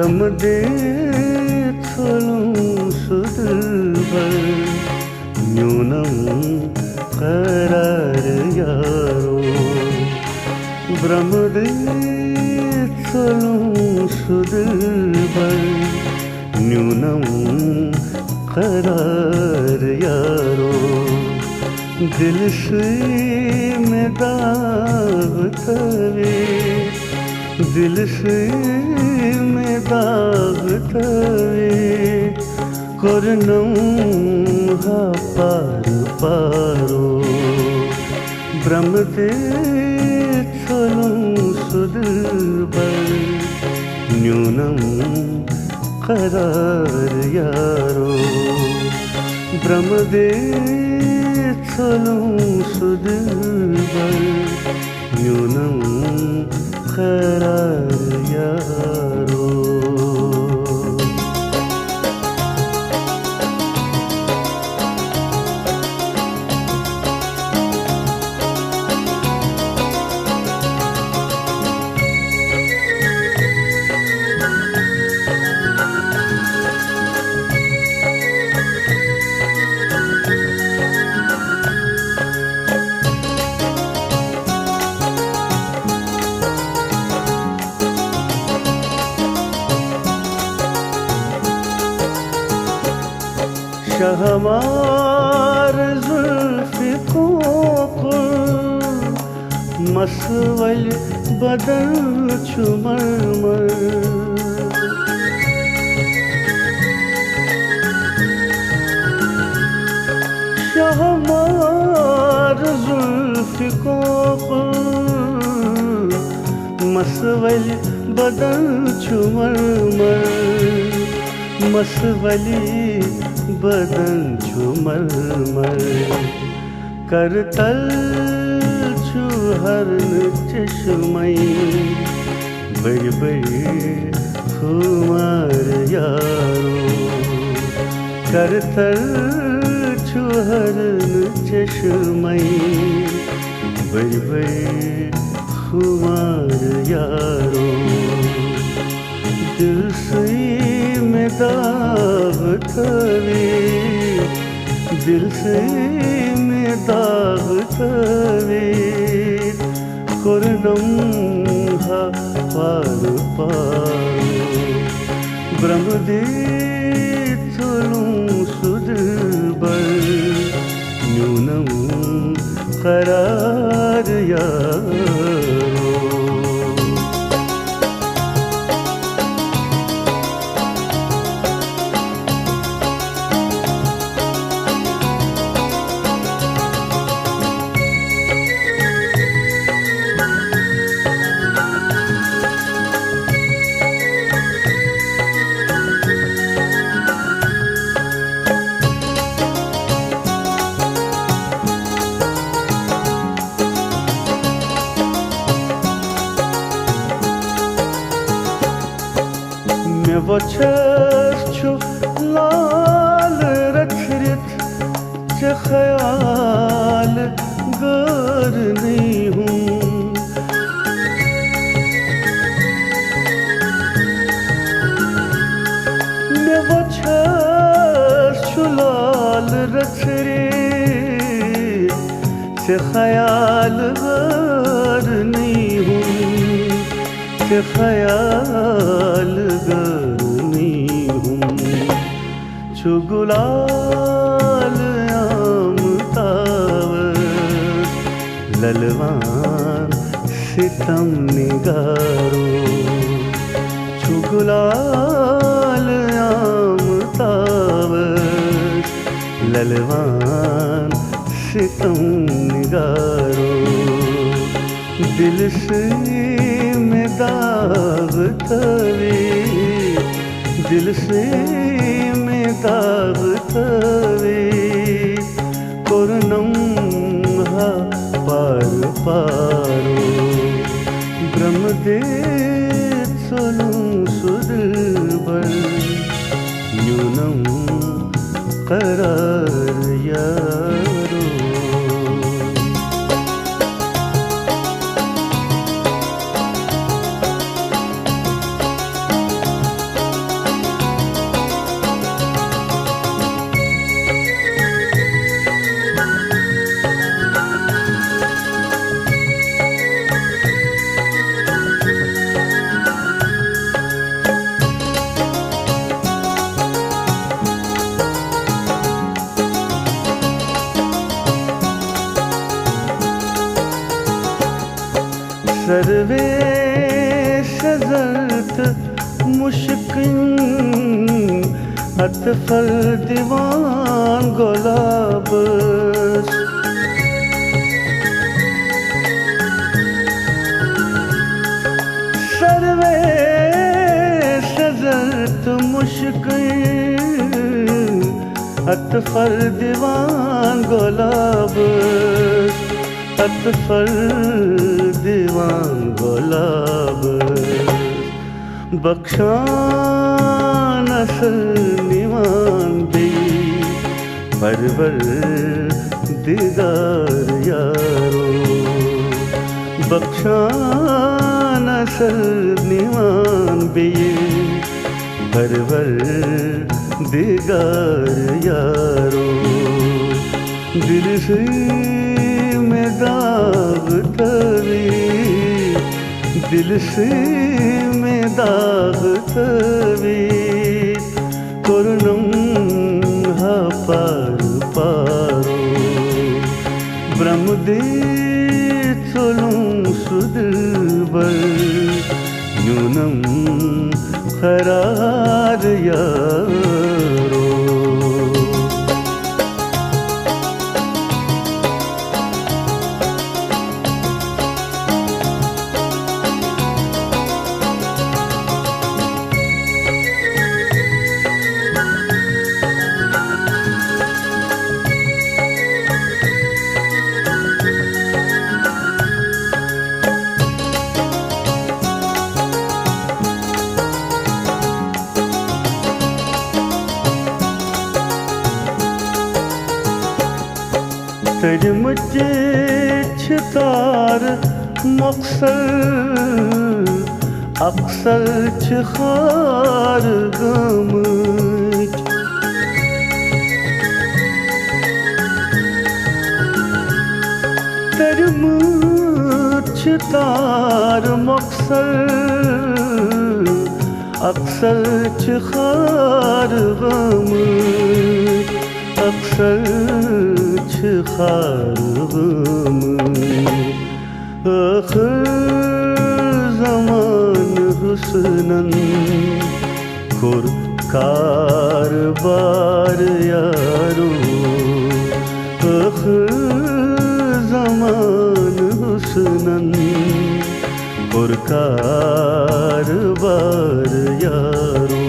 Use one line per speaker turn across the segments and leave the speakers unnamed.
ब्रह्मदेत्सलं सुदुर्बल न्यूनं करार यारो ब्रह्मदेत्सलं सुदुर्बल न्यूनं करार यारो दिल से में दाग तवे दिल से में दाग तवे करनम हा पार पारो ब्रह्मदेत्सलं सुदुर्बल न्यूनं करार यारो ब्रह्मदेत्सलं सुदुर्बल न्यूनं करार यारो शहमार जुल्फ़ी कोकुल मसवल बदन चुमरमर शहमार जुल्फ़ी कोकुल मसवल बदन चुमरमर मसवली बदन झुमरमर करतल चुहरन चश्मई बड़ी बड़ी खुमार यारो करतल चुहरन चश्मई बड़ी बड़ी खुमार यारो दिल से में दाग तवे दिल से में दाग तवे करनम हा पार पारो ब्रह्मदेत्सलं सुदुर्बल न्यूनं करार यारो वचस छु लाल रखरत च ख्याल गर नहीं हूँ मैं वचस छु लाल रखरत च ख्याल गर नहीं हूँ च ख्याल गर गुलाल आमतावत ललवान सितम निगारो गुलाल आमतावत ललवान सितम निगारो दिल से में दाग तवे दिल से में दाग तवे करनम हा पार पारो ब्रह्मदेत्सलं सुदुर्बल न्यूनं करार यारो सर्वे शजरत मुश्किन अतफल दीवान गुलाब सर्वे शजरत मुश्किन अतफल दीवान गुलाब अतफल दीवान गुलाब बख्शान असल निवान दी परवर दिगार यारो बख्शान असल निवान बी परवर दिगार यारो दिल से में दाग तवी दिल से में दाग तवी कोरनम हा पार पारो ब्रह्मदे चलूं सुदिलबर न्यूनम करार यारो तेरे मुझे छितार मकसद अक्सर छिखार गम तेरे मुझे छितार मकसद अक्सर छिखार गम अक्सर छिखार गम आखिर ज़मान हुस्नन खुर कारबार यारो आखिर ज़मान हुस्नन खुर कारबार यारो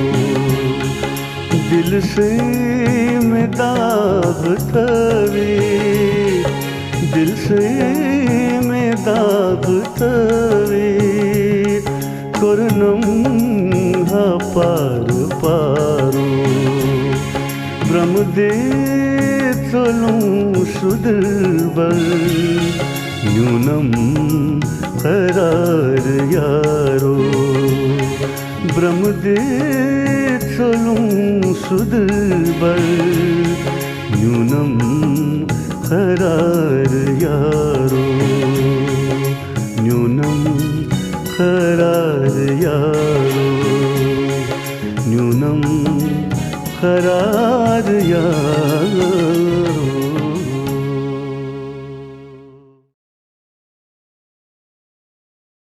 दिल से में दाग तवी दिल से में दाग तवी कोरनम हा पार पारो ब्रह्मदे चलूं सुदिलबर न्यूनम करार यारो ब्रह्मदे चलूं सुदिलबर न्यूनम करार यारो न्यूनम करार यारो न्यूनम करार यारो।